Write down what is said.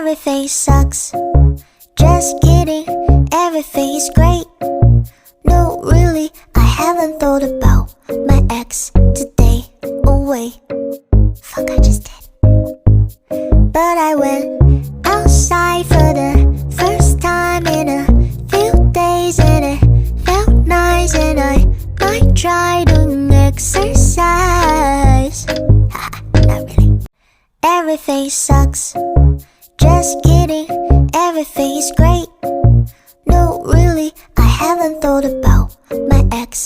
Everything sucks. Just kidding, everything is great. No, really, I haven't thought about my ex today. Oh wait, fuck, I just did. But I went outside for the first time in a few days, and it felt nice, and I might try doing exercise. Not really. Everything sucks. Just kidding, everything is great. No, really, I haven't thought about my ex